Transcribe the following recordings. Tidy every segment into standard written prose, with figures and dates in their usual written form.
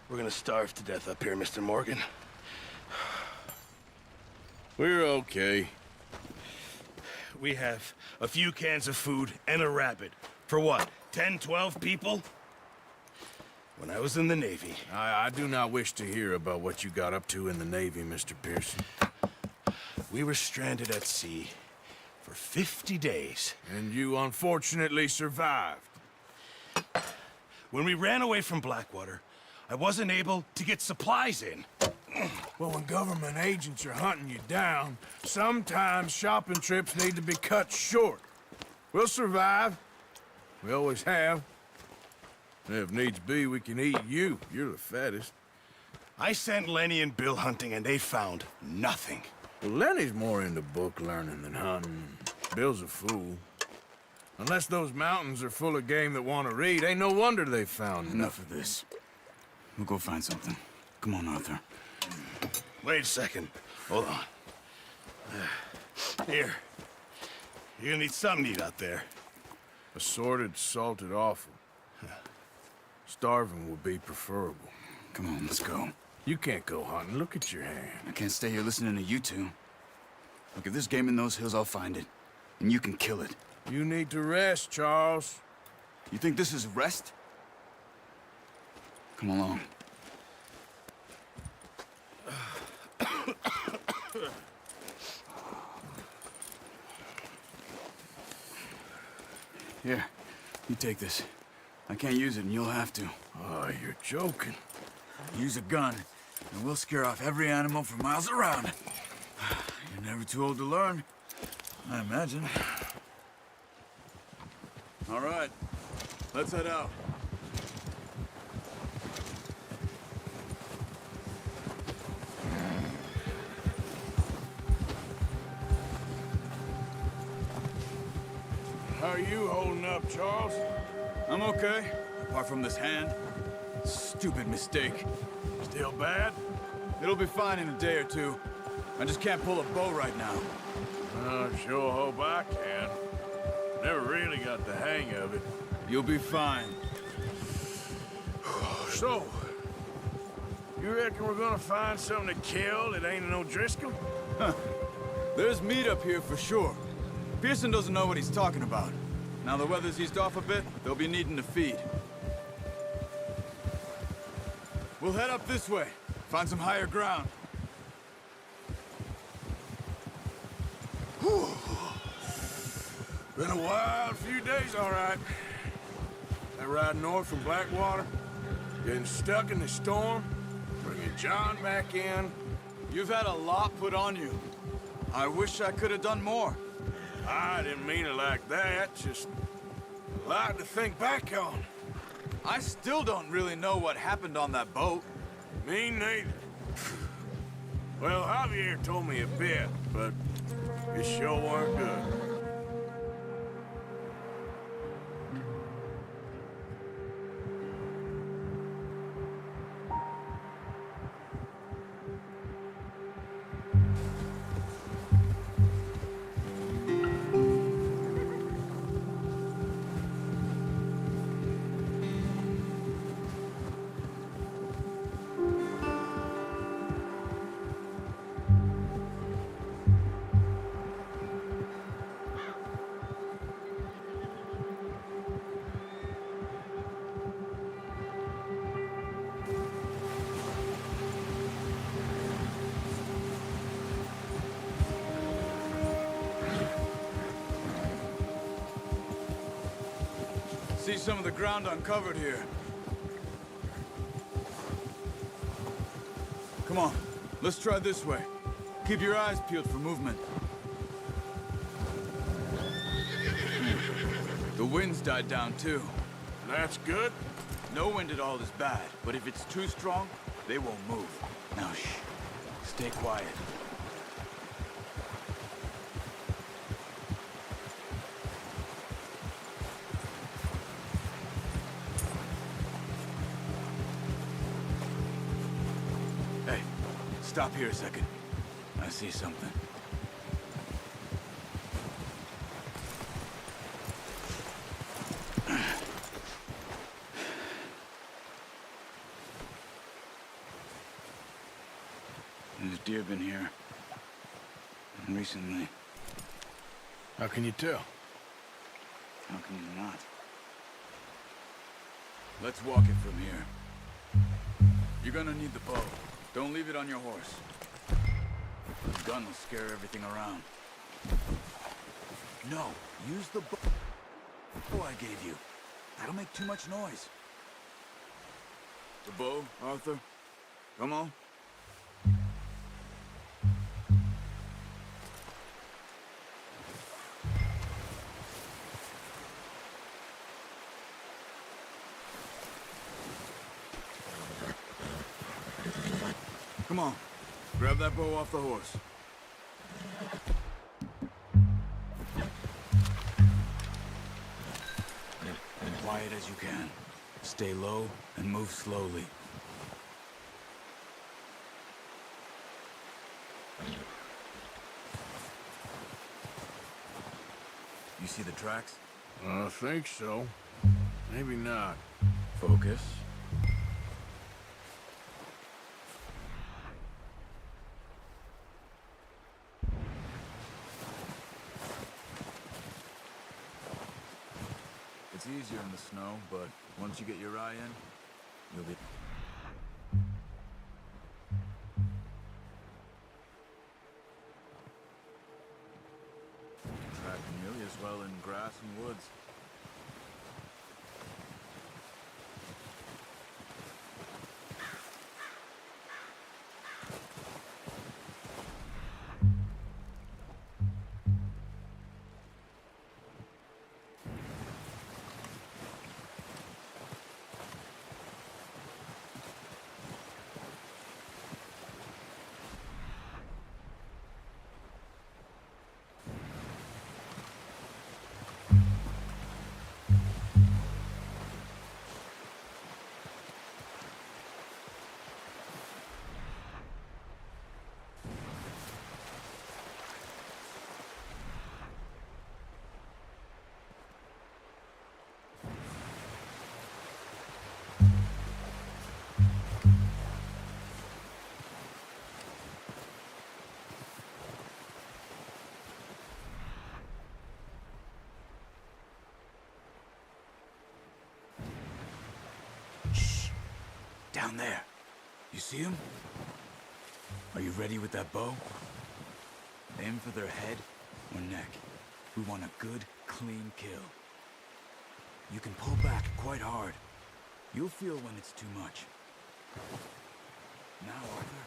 We're gonna starve to death up here, Mr. Morgan. We're okay. We have a few cans of food and a rabbit. For what, 10, 12 people? When I was in the Navy... I do not wish to hear about what you got up to in the Navy, Mr. Pearson. We were stranded at sea for 50 days. And you unfortunately survived. When we ran away from Blackwater, I wasn't able to get supplies in. Well, when government agents are hunting you down, sometimes shopping trips need to be cut short. We'll survive. We always have. And if needs be, we can eat you. You're the fattest. I sent Lenny and Bill hunting, and they found nothing. Well, Lenny's more into book learning than hunting. Bill's a fool. Unless those mountains are full of game that want to read, ain't no wonder they found Enough of this. We'll go find something. Come on, Arthur. Wait a second. Hold on. Here. You're gonna need something to eat out there. Assorted, salted offal. Starving would be preferable. Come on, let's go. You can't go hunting. Look at your hand. I can't stay here listening to you two. Look, if there's game in those hills, I'll find it. And you can kill it. You need to rest, Charles. You think this is rest? Come along. Here, you take this. I can't use it, and you'll have to. Oh, you're joking. Use a gun, and we'll scare off every animal for miles around. You're never too old to learn, I imagine. All right, let's head out. How are you holding up, Charles? I'm okay, apart from this hand. Stupid mistake. Still bad? It'll be fine in a day or two. I just can't pull a bow right now. I sure hope I can. Never really got the hang of it. You'll be fine. So, you reckon we're gonna find something to kill that ain't no Driscoll? Huh. There's meat up here for sure. Pearson doesn't know what he's talking about. Now the weather's eased off a bit, they'll be needing to feed. We'll head up this way, find some higher ground. Whew. Been a wild few days, all right. That ride north from Blackwater, getting stuck in the storm, bringing John back in. You've had a lot put on you. I wish I could have done more. I didn't mean it like that, just Lot to think back on. I still don't really know what happened on that boat. Me neither. Well, Javier told me a bit, but it sure weren't good. See some of the ground uncovered here. Come on, let's try this way. Keep your eyes peeled for movement. The wind's died down too. That's good. No wind at all is bad, but if it's too strong, they won't move. Now shh, stay quiet. Hey, stop here a second. I see something. There's deer been here. Recently. How can you tell? How can you not? Let's walk it from here. You're gonna need the bow. Don't leave it on your horse. The gun will scare everything around. No, use the bow I gave you. That'll make too much noise. The bow, Arthur? Come on. Come on. Grab that bow off the horse. Quiet as you can. Stay low and move slowly. You see the tracks? I think so. Maybe not. Focus. It's easier in the snow, but once you get your eye in, you'll be... Track nearly as well in grass and woods. Down there. You see him? Are you ready with that bow? Aim for their head or neck. We want a good, clean kill. You can pull back quite hard. You'll feel when it's too much. Now, Arthur.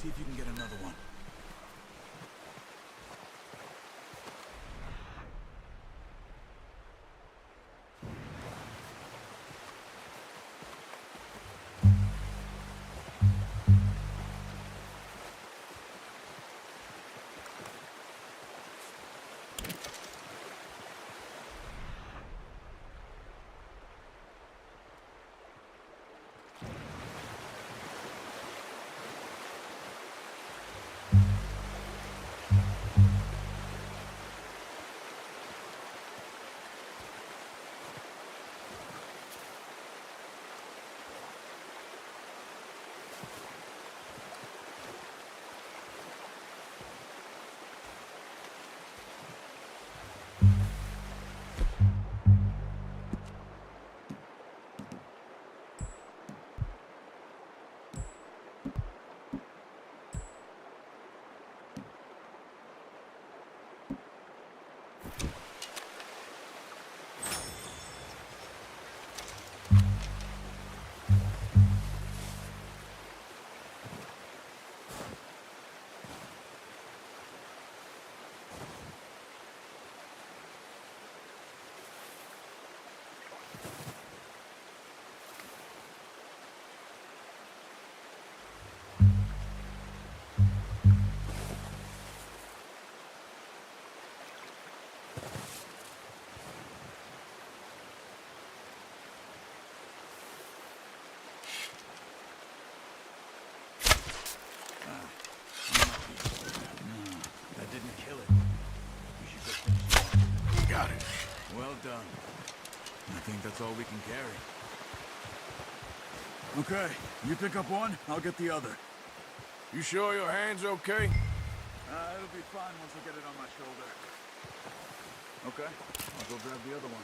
See if you can get another one. Well done. I think that's all we can carry. Okay, you pick up one, I'll get the other. You sure your hand's okay? It'll be fine once I get it on my shoulder. Okay, I'll go grab the other one.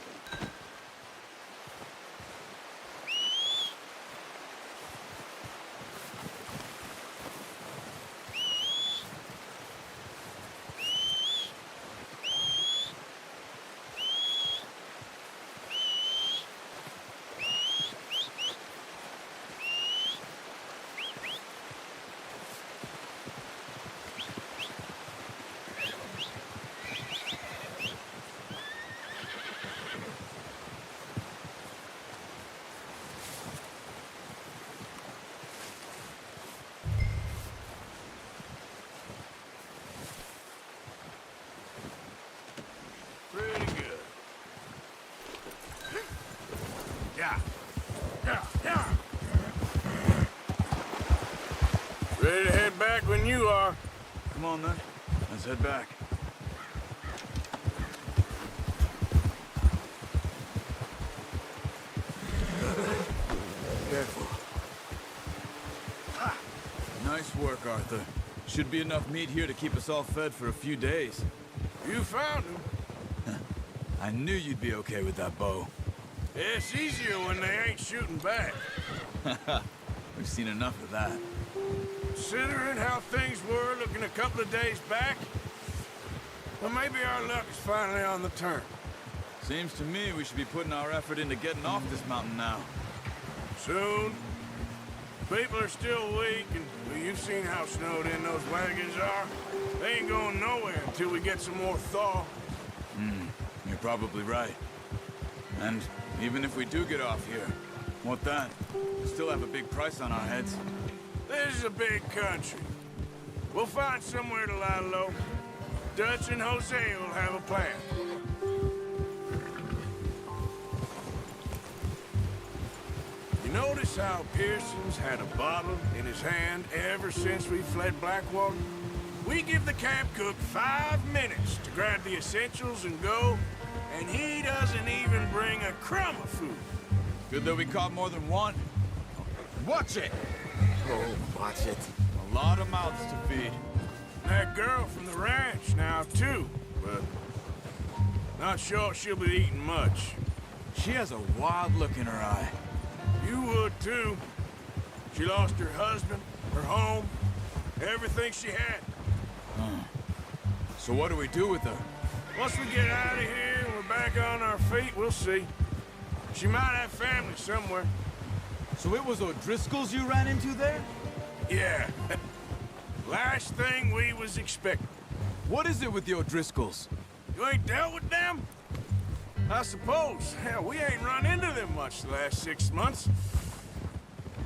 Pretty good. Yeah. Yeah. Ready to head back when you are. Come on then, let's head back. Careful. Nice work, Arthur. Should be enough meat here to keep us all fed for a few days. You found him. I knew you'd be okay with that bow. It's easier when they ain't shooting back. We've seen enough of that. Considering how things were looking a couple of days back, well, maybe our luck is finally on the turn. Seems to me we should be putting our effort into getting off this mountain now. Soon. People are still weak, and well, you've seen how snowed in those wagons are. They ain't going nowhere until we get some more thaw. You're probably right. And even if we do get off here, what then? We still have a big price on our heads. This is a big country. We'll find somewhere to lie low. Dutch and Jose will have a plan. You notice how Pearson's had a bottle in his hand ever since we fled Blackwater? We give the camp cook 5 minutes to grab the essentials and go, and he doesn't even bring a crumb of food. Good that we caught more than one. Watch it! Oh, watch it. A lot of mouths to feed. That girl from the ranch now, too, but not sure she'll be eating much. She has a wild look in her eye. You would, too. She lost her husband, her home, everything she had. So what do we do with her? Once we get out of here and we're back on our feet, we'll see. She might have family somewhere. So it was O'Driscoll's you ran into there? Yeah. Last thing we was expecting. What is it with the O'Driscolls? You ain't dealt with them? I suppose. Hell, we ain't run into them much the last 6 months.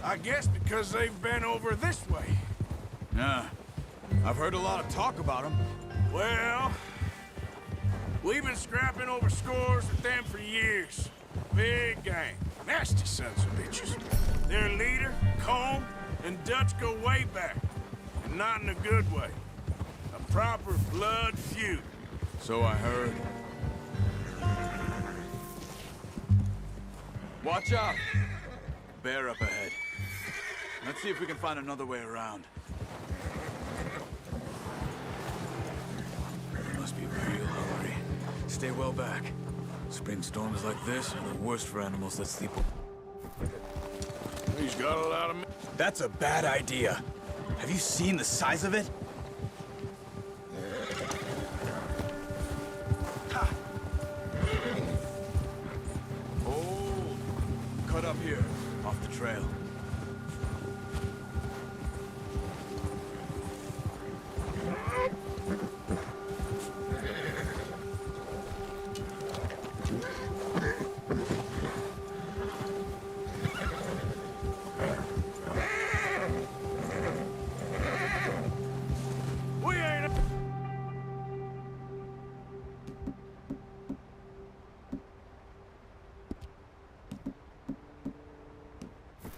I guess because they've been over this way. Yeah. I've heard a lot of talk about them. Well, we've been scrapping over scores with them for years. Big gang. Nasty sons of bitches. Their leader, Combe, and Dutch go way back. And not in a good way. A proper blood feud. So I heard. Watch out! Bear up ahead. Let's see if we can find another way around. They must be real hungry. Stay well back. Spring storms like this are the worst for animals that sleep. He's got a lot of... That's a bad idea. Have you seen the size of it? Ha. Oh, cut up here, off the trail.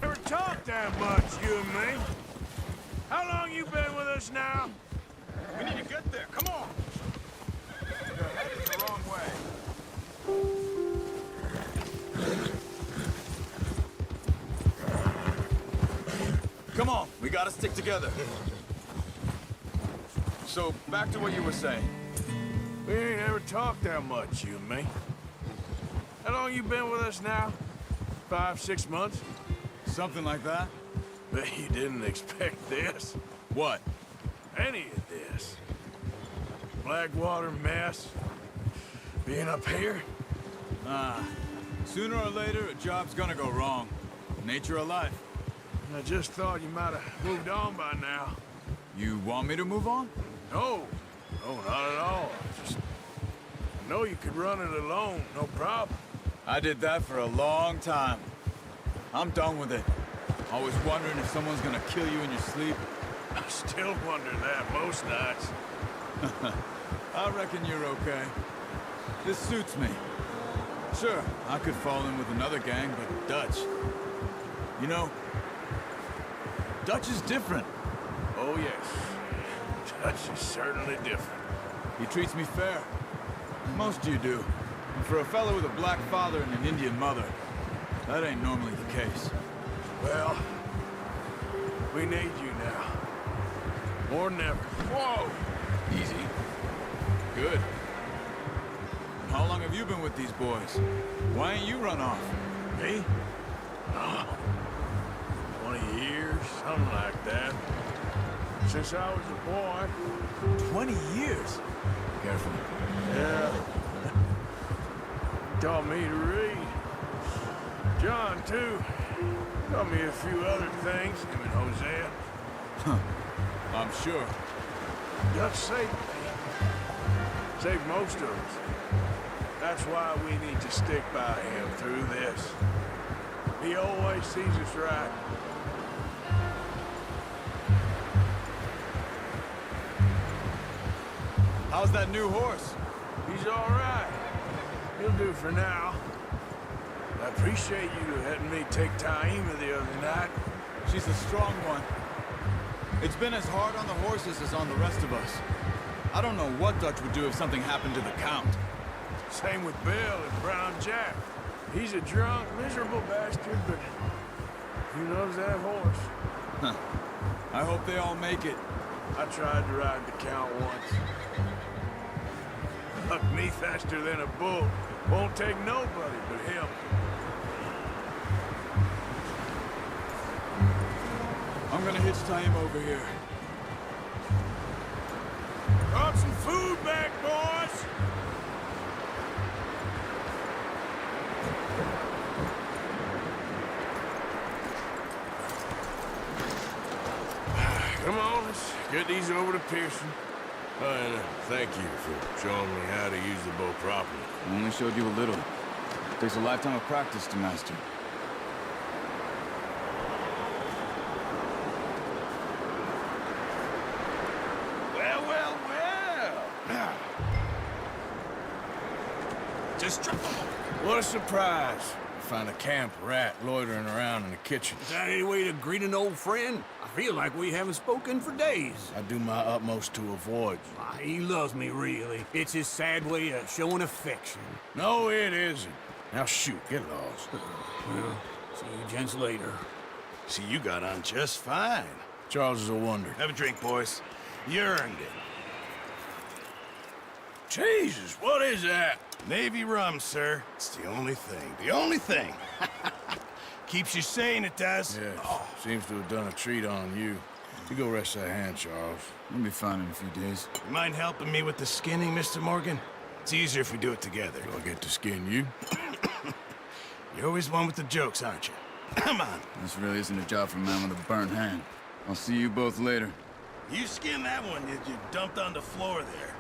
Never talked that much, you and me. How long you been with us now? We need to get there. Come on. You're headed the wrong way. Come on, we gotta stick together. So, back to what you were saying. We ain't ever talked that much, you and me. How long you been with us now? 5, 6 months? Something like that? Bet you didn't expect this. What? Any of this. Blackwater mess. Being up here. Sooner or later, a job's gonna go wrong. Nature of life. I just thought you might have moved on by now. You want me to move on? No. No, not at all. I know you could run it alone, no problem. I did that for a long time. I'm done with it. Always wondering if someone's gonna kill you in your sleep. I still wonder that most nights. I reckon you're okay. This suits me. Sure, I could fall in with another gang, but Dutch... You know, Dutch is different. Oh, yes. Dutch is certainly different. He treats me fair. Most of you do. And for a fellow with a black father and an Indian mother, that ain't normally the case. Well, we need you now. More than ever. Whoa! Easy. Good. And how long have you been with these boys? Why ain't you run off? Me? Oh, 20 years, something like that. Since I was a boy. 20 years? Careful. Yeah. Taught me to read. John, too. Taught me a few other things, him and Hosea. I'm sure. Dutch saved me. Saved most of us. That's why we need to stick by him through this. He always sees us right. How's that new horse? He's all right. He'll do for now. I appreciate you letting me take Taima the other night. She's a strong one. It's been as hard on the horses as on the rest of us. I don't know what Dutch would do if something happened to the Count. Same with Bill and Brown Jack. He's a drunk, miserable bastard, but he loves that horse. Huh. I hope they all make it. I tried to ride the Count once. Bucked me faster than a bull. Won't take nobody but him. I'm gonna hitch tie him over here. Brought some food back, boys! Come on, let's get these over to Pearson. And thank you for showing me how to use the bow properly. I only showed you a little. Takes a lifetime of practice to master. Well, well, well. Just drop them. What a surprise. Find a camp rat loitering around in the kitchen. Is that any way to greet an old friend? I feel like we haven't spoken for days. I do my utmost to avoid you. He loves me, really. It's his sad way of showing affection. No, it isn't. Now shoot, get lost. Well, see you gents later. See, you got on just fine. Charles is a wonder. Have a drink, boys. You earned it. Jesus, what is that? Navy rum, sir. It's the only thing. The only thing. Keeps you sane, it does. Yes, seems to have done a treat on you. You go rest that hand, Charles. We'll be fine in a few days. You mind helping me with the skinning, Mr. Morgan? It's easier if we do it together. Do I get to skin you? You're always one with the jokes, aren't you? Come on. This really isn't a job for a man with a burnt hand. I'll see you both later. You skin that one that you dumped on the floor there.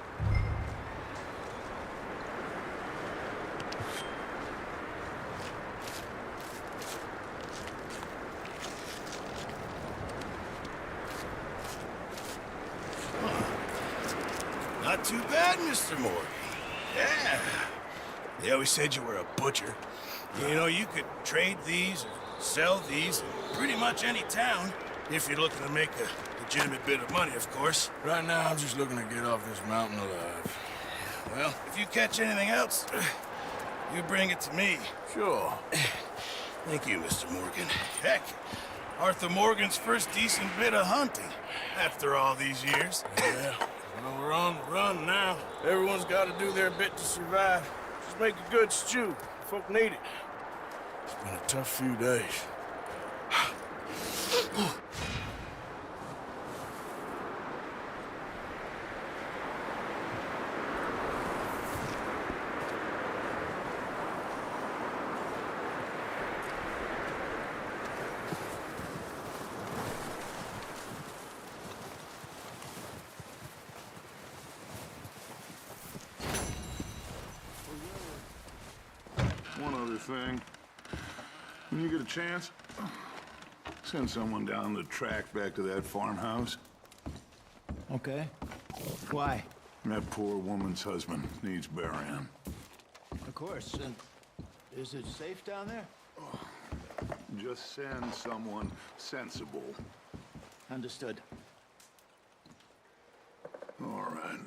Not too bad, Mr. Morgan. Yeah. They always said you were a butcher. You know, you could trade these or sell these in pretty much any town, if you're looking to make a legitimate bit of money, of course. Right now, I'm just looking to get off this mountain alive. Well, if you catch anything else, you bring it to me. Sure. Thank you, Mr. Morgan. Heck, Arthur Morgan's first decent bit of hunting after all these years. Yeah. Well, we're on the run now. Everyone's got to do their bit to survive. Just make a good stew. Folk need it. It's been a tough few days. One other thing. When you get a chance, send someone down the track back to that farmhouse. Okay. Why? That poor woman's husband needs burying. Of course. And is it safe down there? Just send someone sensible. Understood. All right.